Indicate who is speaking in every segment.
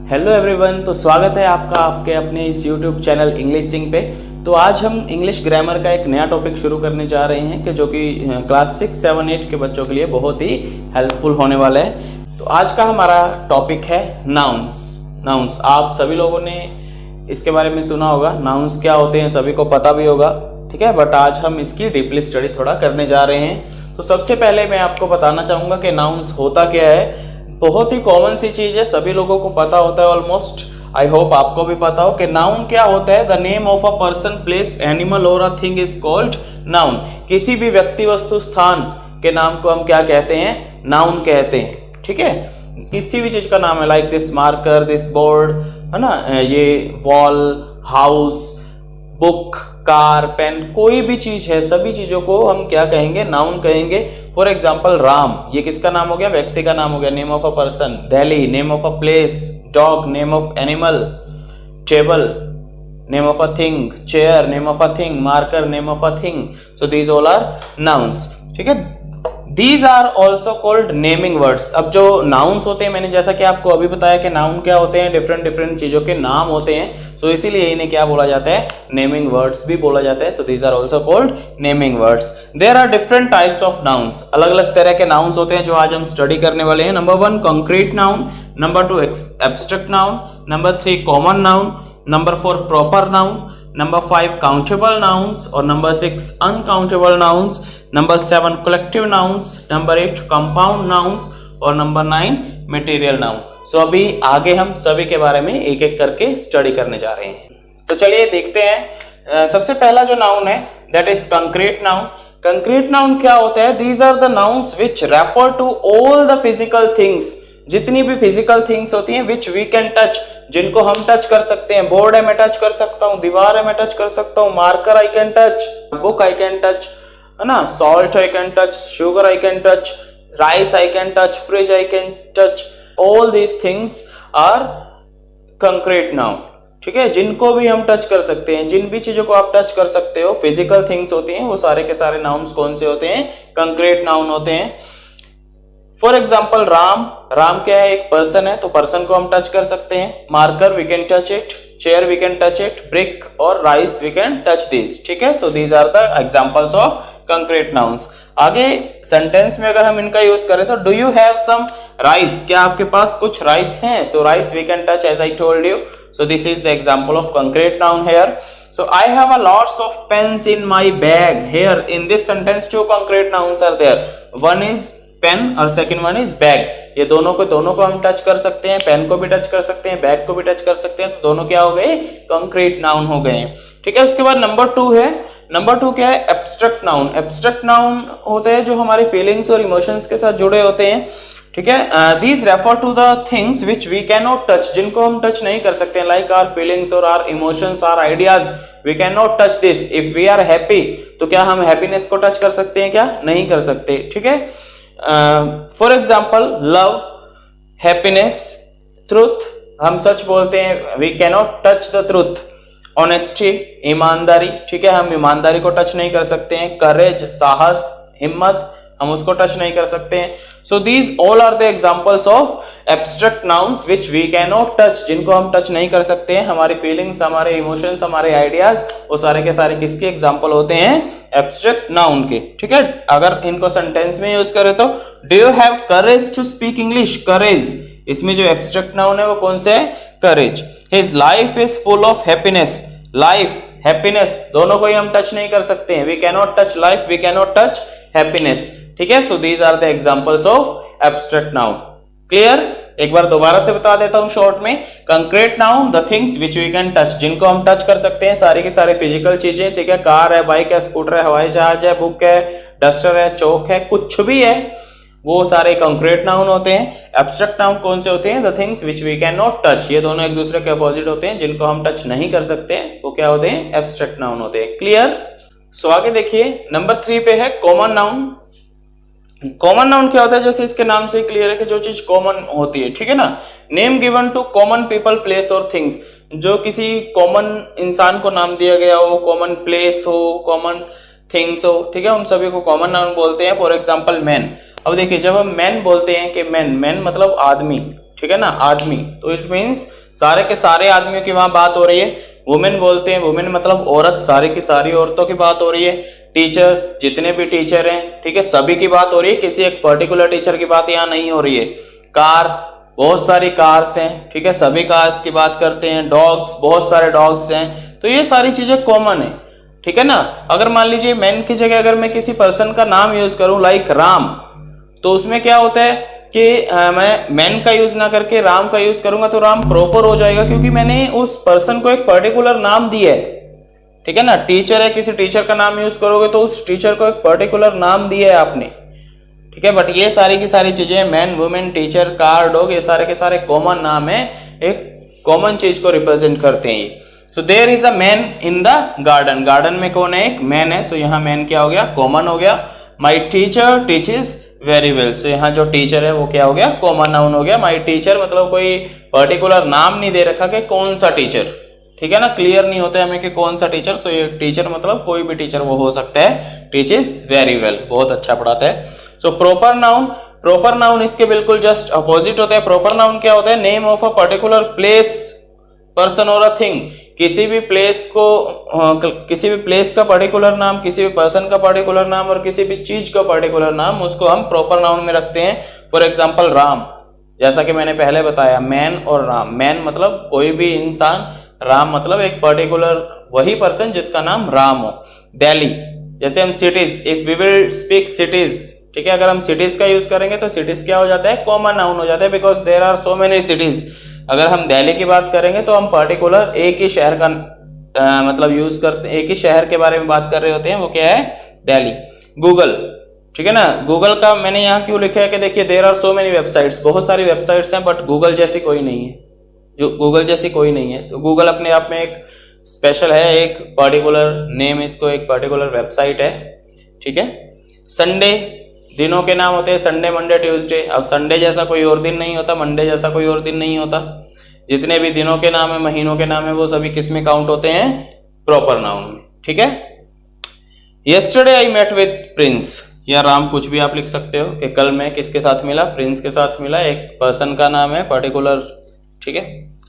Speaker 1: Hello everyone, तो स्वागत है आपका आपके अपने इस यूट्यूब चैनल इंग्लिश सिंग पे। तो आज हम इंग्लिश ग्रामर का एक नया टॉपिक शुरू करने जा रहे हैं कि जो कि क्लास 6, 7, 8 के बच्चों के लिए बहुत ही हेल्पफुल होने वाला है। तो आज का हमारा टॉपिक है नाउन्स। नाउन्स आप सभी लोगों ने इसके बारे में सुना होगा, नाउन्स क्या होते हैं सभी को पता भी होगा, ठीक है। बट आज हम इसकी डीपली स्टडी थोड़ा करने जा रहे हैं। तो सबसे पहले मैं आपको बताना चाहूँगा कि नाउन्स होता क्या है। बहुत ही कॉमन सी चीज है, सभी लोगों को पता होता है ऑलमोस्ट। आई होप आपको भी पता हो कि नाउन क्या होता है। The name of a person, place, animal और a thing is called noun. किसी भी व्यक्ति, वस्तु, स्थान के नाम को हम क्या कहते हैं? नाउन कहते हैं, ठीक है। किसी भी चीज का नाम है, like this marker, this board, है ना, ये wall, house, book, car, pen, कोई भी चीज है, सभी चीजों को हम क्या कहेंगे? नाउन कहेंगे। फॉर एग्जाम्पल राम, ये किसका नाम हो गया? व्यक्ति का नाम हो गया, name of a person. Delhi, name of a place. Dog, name of animal. Table, name of a thing. Chair, name of a thing. Marker, name of a thing. So these all are nouns, ठीक है। These are also called naming words। अब जो nouns होते हैं, मैंने जैसा कि आपको अभी बताया कि नाउन क्या होते हैं, डिफरेंट डिफरेंट चीजों के नाम होते हैं। सो इसीलिए इन्हें क्या बोला जाता है? नेमिंग वर्ड्स भी बोला जाता है। सो these are also called naming words। There are different types of nouns। अलग अलग तरह के नाउन्स होते हैं जो आज हम स्टडी करने वाले हैं। Number 1 concrete noun, number 2 abstract noun, number 3 common noun, number 4 proper noun, number 5 countable nouns और number 6 uncountable nouns, number 7 collective nouns, number 8 compound nouns और नंबर 9 material noun। सो अभी आगे हम सभी के बारे में एक एक करके स्टडी करने जा रहे हैं। तो चलिए देखते हैं। सबसे पहला जो नाउन है that is concrete noun। concrete noun क्या होता है? These are the nouns which refer to all the physical things। जितनी भी फिजिकल थिंग्स होती हैं विच वी कैन टच, जिनको हम टच कर सकते हैं। बोर्ड है, मैं टच कर सकता हूँ। दीवार है, मैं टच कर सकता हूँ। Marker I can touch. Book I can touch, है ना। Salt I can touch. Sugar I can touch. Rice I can touch. Fridge I can touch. All these things are concrete noun, ठीक है। जिनको भी हम टच कर सकते हैं, जिन भी चीजों को आप टच कर सकते हो, फिजिकल थिंग्स होती हैं, वो सारे के सारे नाउन्स कौन से होते हैं? कंक्रीट नाउन होते हैं। फॉर एग्जाम्पल राम, राम क्या है? एक पर्सन है, तो पर्सन को हम टच कर सकते हैं। Marker we can touch it. Chair we can touch it. Brick और rice we can touch this, ठीक है। So these are the examples of concrete nouns. आगे सेंटेंस में अगर हम इनका यूज करें तो do you have some rice, क्या आपके पास कुछ राइस है? So rice we can touch as I told you. So this is the example of concrete noun here. So I have a lots of pens in my bag। Here in this sentence two concrete nouns are there। One is pen और second one is bag. ये दोनों को हम touch कर सकते हैं। Pen को भी टच कर सकते हैं, बैग को भी टच कर सकते हैं। तो दोनों क्या हो गए? कंक्रीट नाउन हो गए, ठीक है। उसके बाद नंबर 2 है। नंबर 2 क्या है? Abstract noun. एब्स्ट्रैक्ट नाउन होते हैं जो हमारे फीलिंग्स और इमोशंस के साथ जुड़े होते हैं, ठीक है। These refer to the things which we can not touch, जिनको हम टच नहीं कर सकते हैं, लाइक आर फीलिंग्स और our emotions, our ideas. We can not touch this. If we are happy, तो क्या हम हैप्पीनेस को टच कर सकते हैं? क्या नहीं कर सकते, ठीक है। For example love, happiness, truth, हम सच बोलते हैं, we cannot touch the truth. Honesty, ईमानदारी, ठीक है, हम ईमानदारी को टच नहीं कर सकते हैं। करेज, साहस, हिम्मत, हम उसको टच नहीं कर सकते हैं। So these all are the examples of abstract nouns which we can not touch, जिनको हम टच नहीं कर सकते हैं। हमारी फीलिंग्स, हमारे इमोशंस, हमारे आइडियाज, वो सारे के सारे किसके एग्जांपल होते हैं? एब्स्ट्रैक्ट नाउन के, ठीक है। अगर इनको सेंटेंस में यूज करें तो do you have courage to speak English. Courage, इसमें जो एब्स्ट्रैक्ट नाउन है वो कौन से है? Courage. His life is full of happiness. Life, happiness, दोनों को ही हम टच नहीं कर सकते हैं। We can not touch life, we can not touch happiness, ठीक है। So these are the examples of abstract noun. Clear? एक बार दोबारा से बता देता हूं शॉर्ट में। Concrete noun, the things which we can touch, जिनको हम टच कर सकते हैं, सारी की सारी फिजिकल चीजें, ठीक है। कार है, बाइक है, स्कूटर है, हवाई जहाज है, बुक है, डस्टर है, चौक है, कुछ भी है, वो सारे कंक्रीट नाउन होते हैं। एब्स्ट्रैक्ट नाउन कौन से होते हैं? The things which we can not touch. ये दोनों एक दूसरे के अपोजिट होते हैं, जिनको हम टच नहीं कर सकते हैं, वो क्या होते हैं? एब्स्ट्रैक्ट नाउन होते हैं। क्लियर? सो आगे देखिए, नंबर 3 पे है कॉमन नाउन। कॉमन नाउन क्या होता है? जैसे इसके नाम से क्लियर है कि जो चीज कॉमन होती है, ठीक है ना। Name given to common people, place और थिंग्स, जो किसी कॉमन इंसान को नाम दिया गया हो, कॉमन प्लेस हो, कॉमन थिंग्स हो, ठीक है, उन सभी को कॉमन नाउन बोलते हैं। For example man. अब देखिए, जब हम मैन बोलते हैं कि मैन मतलब आदमी, ठीक है ना, आदमी, तो इट मीन्स सारे के सारे आदमियों की वहां बात हो रही है। वुमेन बोलते हैं, वुमेन मतलब औरत, सारी की सारी औरतों की बात हो रही है। टीचर, जितने भी टीचर हैं, ठीक है, सभी की बात हो रही है, किसी एक पर्टिकुलर टीचर की बात यहाँ नहीं हो रही है। कार, बहुत सारी कार्स हैं, ठीक है, सभी कार्स की बात करते हैं। डॉग्स, बहुत सारे डॉग्स हैं, तो ये सारी चीजें कॉमन है, ठीक है ना। अगर मान लीजिए मैन की जगह अगर मैं किसी पर्सन का नाम यूज करूं लाइक राम, तो उसमें क्या होता है कि मैं मैन का यूज ना करके राम का यूज करूंगा तो राम प्रॉपर हो जाएगा, क्योंकि मैंने उस पर्सन को एक पर्टिकुलर नाम दिया है, ठीक है ना। टीचर है, किसी टीचर का नाम यूज करोगे तो उस टीचर को एक पर्टिकुलर नाम दिया है आपने, ठीक है। बट ये सारी की सारी चीजें, man, women, teacher, car, dog, ये सारे के सारे कॉमन नाम है, एक कॉमन चीज को रिप्रेजेंट करते हैं ये। So there is a man in the garden, garden में कौन है, एक मैन है, सो यहाँ मैन क्या हो गया, कॉमन हो गया। My teacher teaches very well, so यहाँ जो टीचर है वो क्या हो गया, कॉमन नाउन हो गया। माई टीचर मतलब कोई पर्टिकुलर नाम नहीं दे रखा कि कौन सा टीचर, ठीक है ना, क्लियर नहीं होता है हमें कि कौन सा टीचर। सो ये टीचर मतलब कोई भी टीचर वो हो सकता है। टीचेस वेरी वेल, बहुत अच्छा पढ़ाता है। So proper noun, proper noun इसके बिल्कुल जस्ट अपोजिट होता है। प्रॉपर नाउन क्या होता है, name of a particular place, person और अ थिंग, किसी भी प्लेस को, किसी भी प्लेस का पर्टिकुलर नाम, किसी भी पर्सन का पर्टिकुलर नाम और किसी भी चीज का पर्टिकुलर नाम, उसको हम प्रॉपर नाउन में रखते हैं। फॉर एग्जांपल राम, जैसा कि मैंने पहले बताया, मैन और राम, मैन मतलब कोई भी इंसान, राम मतलब एक पर्टिकुलर वही पर्सन जिसका नाम राम हो। दिल्ली, जैसे हम cities, if we will speak cities, ठीक है, अगर हम सिटीज का यूज करेंगे तो सिटीज क्या हो जाता है, कॉमन नाउन हो जाता है, because there are so many cities. अगर हम दिल्ली की बात करेंगे तो हम पर्टिकुलर एक ही शहर का मतलब यूज करते, एक ही शहर के बारे में बात कर रहे होते हैं, वो क्या है, दिल्ली। गूगल, ठीक है ना, गूगल का मैंने यहाँ क्यों लिखा है कि देखिए there are so many websites, बहुत सारी वेबसाइट्स हैं, बट गूगल जैसी कोई नहीं है, जो गूगल जैसी कोई नहीं है। तो गूगल अपने आप में एक स्पेशल है, एक पर्टिकुलर नेम, इसको एक पर्टिकुलर वेबसाइट है, ठीक है। संडे, दिनों के नाम होते हैं, संडे, मंडे, ट्यूसडे। अब संडे जैसा कोई और दिन नहीं होता, मंडे जैसा कोई और दिन नहीं होता। जितने भी दिनों के नाम है, महीनों के नाम है, वो सभी किस में काउंट होते हैं, प्रॉपर नाउन में, ठीक है। Yesterday I met with Prince, या राम कुछ भी आप लिख सकते हो कि कल मैं किसके साथ मिला, प्रिंस के साथ मिला, एक पर्सन का नाम है पर्टिकुलर, ठीक है।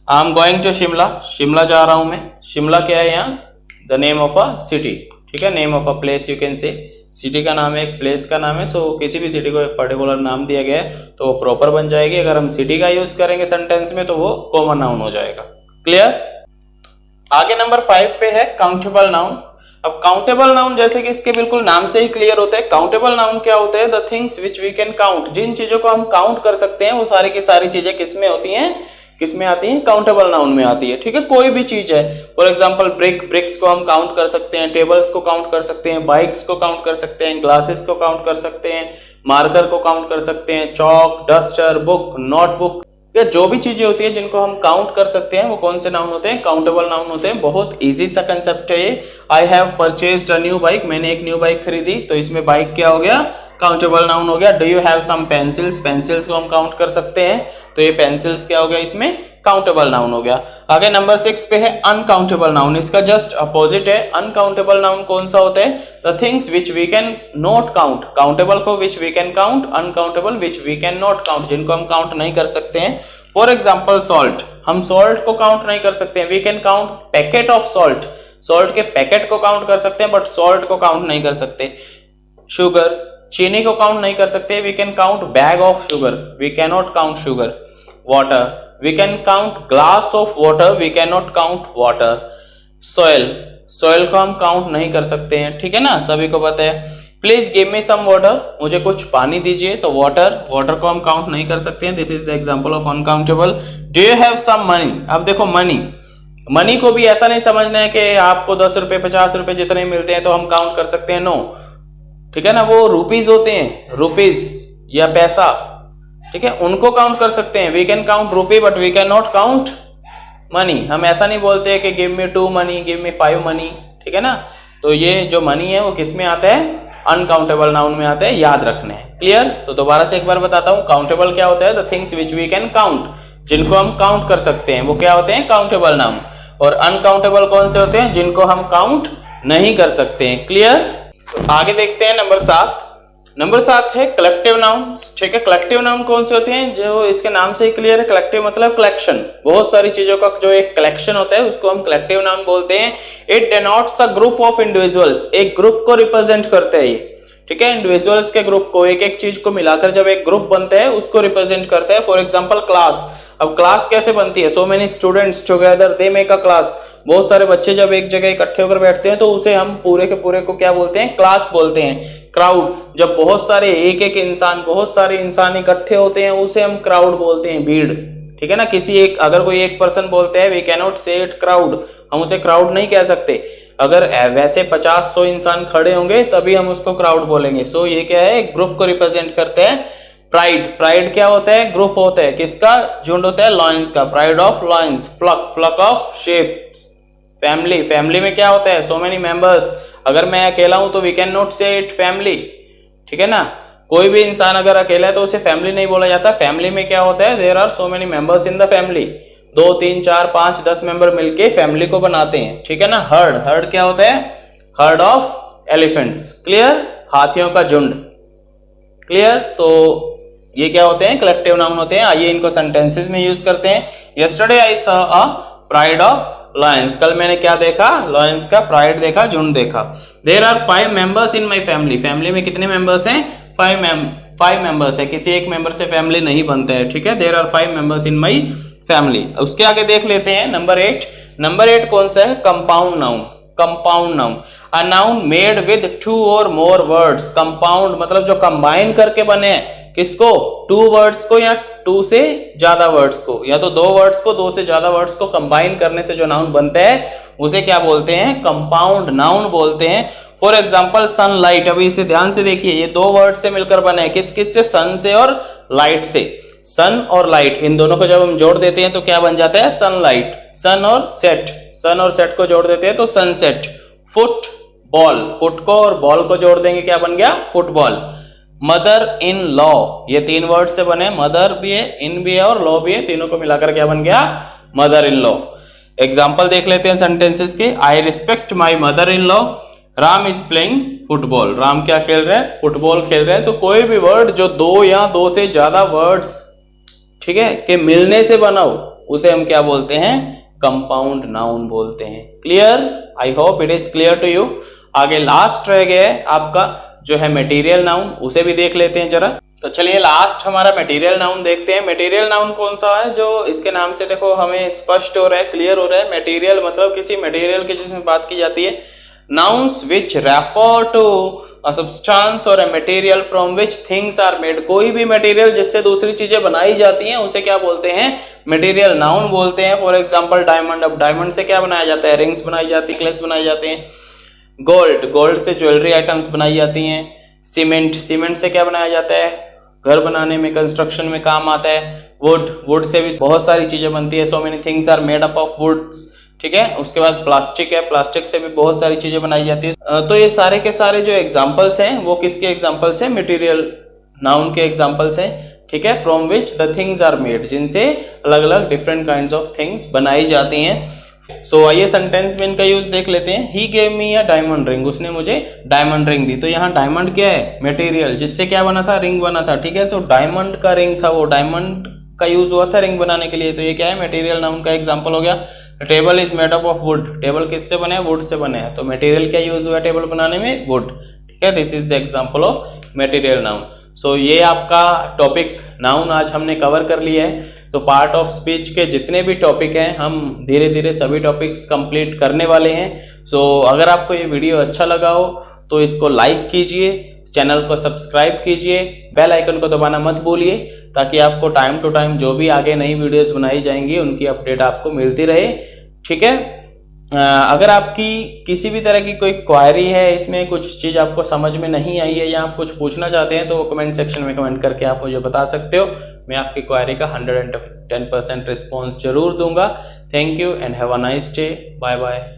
Speaker 1: I am going to Shimla, Shimla जा रहा हूं मैं, शिमला क्या है यहाँ, the name of a city, ठीक है, name of a place you can say, city का नाम है, एक प्लेस का नाम है। सो किसी भी सिटी को एक पर्टिकुलर नाम दिया गया है तो वो प्रॉपर बन जाएगी। अगर हम सिटी का यूज करेंगे सेंटेंस में तो वो कॉमन नाउन हो जाएगा। क्लियर। आगे नंबर 5 पे है काउंटेबल नाउन। अब काउंटेबल नाउन जैसे कि इसके बिल्कुल नाम से ही क्लियर होता है, काउंटेबल नाउन क्या होता है, the things which we can count, जिन चीजों को हम काउंट कर सकते हैं वो सारी की सारी चीजें किस में होती हैं, किस में आती है, काउंटेबल नाउन में आती है, ठीक है। कोई भी चीज है, फॉर एग्जांपल ब्रिक्स को हम काउंट कर सकते हैं, टेबल्स को काउंट कर सकते हैं, बाइक्स को काउंट कर सकते हैं, ग्लासेस को काउंट कर सकते हैं, मार्कर को काउंट कर सकते हैं, चॉक, डस्टर, बुक, नोटबुक, या जो भी चीजें होती है जिनको हम काउंट कर सकते हैं वो कौन से नाउन होते हैं, काउंटेबल नाउन होते हैं। बहुत इजी सा कंसेप्ट है ये। I have purchased a new bike, मैंने एक न्यू बाइक खरीदी, तो इसमें बाइक क्या हो गया, काउंटेबल नाउन हो गया। Do you have some pencils, pencils को हम काउंट कर सकते हैं, तो ये पेंसिल्स क्या हो गया, इसमें काउंटेबल नाउन हो गया। आगे नंबर 6 पे है अनकाउंटेबल नाउन, इसका जस्ट अपोजिट है। अनकाउंटेबल नाउन कौन सा होता है, the things which we can not count, countable को which we can count, uncountable which we can not count, जिनको हम काउंट नहीं कर सकते हैं। फॉर एग्जाम्पल सॉल्ट, हम सॉल्ट को काउंट नहीं कर सकते हैं, we can count packet of salt, salt के पैकेट को काउंट कर सकते हैं बट सॉल्ट को काउंट नहीं कर सकते। शुगर, चीनी को काउंट नहीं कर सकते, we can count bag of sugar, we can not count sugar. Water, we can count glass of water, we cannot count water. soil, soil को हम काउंट नहीं कर सकते हैं, ठीक है ना, सभी को पता है। Please give me some water, मुझे कुछ पानी दीजिए, तो वाटर, वाटर को हम काउंट नहीं कर सकते हैं। This is the example of uncountable. Do you have some money, अब देखो मनी, मनी को भी ऐसा नहीं समझना है कि आपको 10 रुपए 50 रुपए जितने मिलते हैं तो हम काउंट कर सकते हैं, नो, ठीक है ना, वो रुपीज होते हैं, रुपीज या पैसा, ठीक है, उनको काउंट कर सकते हैं। We can count rupee but we can not count money. हम ऐसा नहीं बोलते हैं कि give me 2 money, give me 5 money, ठीक है ना। तो ये जो मनी है वो किस में आता है, अनकाउंटेबल नाउन में आता है, याद रखने हैं। क्लियर। तो दोबारा से एक बार बताता हूं, काउंटेबल क्या होता है, the things which we can count, जिनको हम काउंट कर सकते हैं वो क्या होते हैं, काउंटेबल नाउन। और अनकाउंटेबल कौन से होते हैं, जिनको हम काउंट नहीं कर सकते हैं। क्लियर। तो आगे देखते हैं नंबर 7। नंबर 7 है कलेक्टिव नाउन। ठीक है, कलेक्टिव नाउन कौन से होते हैं, जो इसके नाम से ही क्लियर है, कलेक्टिव मतलब कलेक्शन, बहुत सारी चीजों का जो एक कलेक्शन होता है उसको हम कलेक्टिव नाउन बोलते हैं। It denotes a group of individuals, एक ग्रुप को रिप्रेजेंट करते हैं ये। ठीक है, इंडिविजुअल्स के ग्रुप को, एक एक चीज को मिलाकर जब एक ग्रुप बनता है उसको रिप्रेजेंट करते हैं। फॉर एग्जांपल क्लास, अब क्लास कैसे बनती है, so many students together they make a class, बहुत सारे बच्चे जब एक जगह इकट्ठे होकर बैठते हैं तो उसे हम पूरे के पूरे को क्या बोलते हैं, क्लास बोलते हैं। क्राउड, जब बहुत सारे एक एक इंसान, बहुत सारे इंसान इकट्ठे होते हैं उसे हम क्राउड बोलते हैं, भीड़। ठीक है ना, किसी एक, अगर कोई एक पर्सन बोलते हैं वी कैन नॉट से इट क्राउड, हम उसे क्राउड नहीं कह सकते। अगर वैसे 50-100 इंसान खड़े होंगे तभी हम उसको क्राउड बोलेंगे। सो ये क्या है, एक ग्रुप को रिप्रेजेंट करते हैं। प्राइड, प्राइड क्या होता है, ग्रुप होता है, किसका, झुंड होता है, लॉयंस का, pride of lions. Flock, flock of shape. Family, family में क्या होता है, सो मेनी मेंबर्स, अगर मैं अकेला हूं तो वी कैन नॉट से इट फैमिली। ठीक है ना, कोई भी इंसान अगर अकेला है तो उसे फैमिली नहीं बोला जाता। फैमिली में क्या होता है, there are so many members in the family, 2, 3, 4, 5, 10 member मिलके फैमिली को बनाते हैं। ठीक है ना, हर्ड, हर्ड क्या होता है, हर्ड ऑफ एलिफेंट्स। क्लियर, हाथियों का झुंड। क्लियर, तो ये क्या होते हैं, कलेक्टिव नाउन होते हैं। आइए इनको सेंटेंसेस में यूज करते हैं। Yesterday I saw a pride of Lions, कल मैंने क्या देखा, लायंस का प्राइड देखा, झुंड देखा। There are 5 members in my family, family में कितने मेंबर्स हैं, 5 मेंबर्स है, किसी एक मेंबर से फैमिली नहीं बनता है। ठीक है, there are 5 members in my family. उसके आगे देख लेते हैं नंबर 8। नंबर 8 कौन सा है, compound noun. Compound noun, a noun made with 2 और मोर वर्ड्स। कंपाउंड मतलब जो कंबाइन करके बने, किसको, 2 वर्ड्स को या 2 से ज्यादा वर्ड्स को, या तो 2 वर्ड्स को, 2 से ज्यादा वर्ड्स को कंबाइन करने से जो नाउन बनता है उसे क्या बोलते हैं, कंपाउंड नाउन बोलते हैं। फॉर एग्जाम्पल सनलाइट, अभी इसे ध्यान से देखिए, ये 2 वर्ड से मिलकर बने हैं, किस किस से, सन से और लाइट से। सन और लाइट, इन दोनों को जब हम जोड़ देते हैं तो क्या बन जाता है, सनलाइट। सन और सेट, सन और सेट को जोड़ देते हैं तो सनसेट। फुट बॉल, फुट को और बॉल को जोड़ देंगे, क्या बन गया, फुटबॉल। मदर इन लॉ, ये 3 वर्ड से बने, मदर भी है, इन भी है और लॉ भी है, तीनों को मिलाकर क्या बन गया, मदर इन लॉ। एग्जाम्पल देख लेते हैं सेंटेंसेस के। I respect my mother in law, Ram is playing football, Ram क्या खेल रहे हैं, फुटबॉल खेल रहे हैं। तो कोई भी वर्ड जो 2 या 2 से ज्यादा वर्ड्स, ठीक है, के मिलने से बना हो उसे हम क्या बोलते हैं, कंपाउंड नाउन बोलते हैं। Clear, I hope it is clear to you. आगे लास्ट रह गया है आपका जो है मटेरियल नाउन, उसे भी देख लेते हैं जरा। तो चलिए लास्ट हमारा मटेरियल नाउन देखते हैं। मटेरियल नाउन कौन सा है, जो इसके नाम से देखो हमें स्पष्ट हो रहा है, क्लियर हो रहा है। मटेरियल मतलब किसी मटेरियल की जिसमें बात की जाती है। Nouns which refer to a substance और a material from which things are made, कोई भी मटेरियल जिससे दूसरी चीजें बनाई जाती हैं उसे क्या बोलते हैं, मटेरियल नाउन बोलते हैं। फॉर एग्जांपल डायमंड, अब डायमंड से क्या बनाया जाता है, रिंग्स बनाई जाती है, नेकलेस बनाए जाते हैं। गोल्ड, गोल्ड से ज्वेलरी आइटम्स बनाई जाती हैं। सीमेंट, सीमेंट से क्या बनाया जाता है, घर बनाने में, कंस्ट्रक्शन में काम आता है। वुड, वुड से भी बहुत सारी चीजें बनती है। So many things are made up of woods. ठीक है, उसके बाद प्लास्टिक है, प्लास्टिक से भी बहुत सारी चीजें बनाई जाती है। तो ये सारे के सारे जो एग्जांपल्स हैं वो किसके एग्जांपल्स हैं, मटेरियल नाउन के एग्जांपल्स हैं। ठीक है, from which the things are made, जिनसे अलग अलग डिफरेंट काइंड्स ऑफ थिंग्स बनाई जाती हैं। सो आइए सेंटेंस में इनका यूज देख लेते हैं। He gave me a diamond ring, उसने मुझे डायमंड रिंग दी। तो यहाँ डायमंड क्या है, मटेरियल, जिससे क्या बना था, रिंग बना था। ठीक है, सो डायमंड का रिंग था, वो डायमंड का यूज हुआ था रिंग बनाने के लिए। तो ये क्या है, मटेरियल नाउन का एग्जांपल हो गया। Table is made up of would, table किससे बने हैं, वुड से बने हैं। तो मटेरियल क्या यूज हुआ टेबल बनाने में, वुड। ठीक है, this is the example of material noun. सो ये आपका टॉपिक नाउन आज हमने कवर कर लिया है। तो पार्ट ऑफ स्पीच के जितने भी टॉपिक हैं हम धीरे धीरे सभी टॉपिक्स कंप्लीट करने वाले हैं। सो अगर आपको ये वीडियो अच्छा लगा हो तो इसको लाइक कीजिए, चैनल को सब्सक्राइब कीजिए, बेल आइकन को दबाना मत भूलिए, ताकि आपको टाइम टू टाइम जो भी आगे नई वीडियोस बनाई जाएंगी उनकी अपडेट आपको मिलती रहे। ठीक है, अगर आपकी किसी भी तरह की कोई क्वायरी है, इसमें कुछ चीज़ आपको समझ में नहीं आई है या आप कुछ पूछना चाहते हैं, तो वो कमेंट सेक्शन में कमेंट करके आप मुझे बता सकते हो। मैं आपकी क्वायरी का 110% रिस्पॉन्स जरूर दूंगा। Thank you and have a nice day. Bye bye.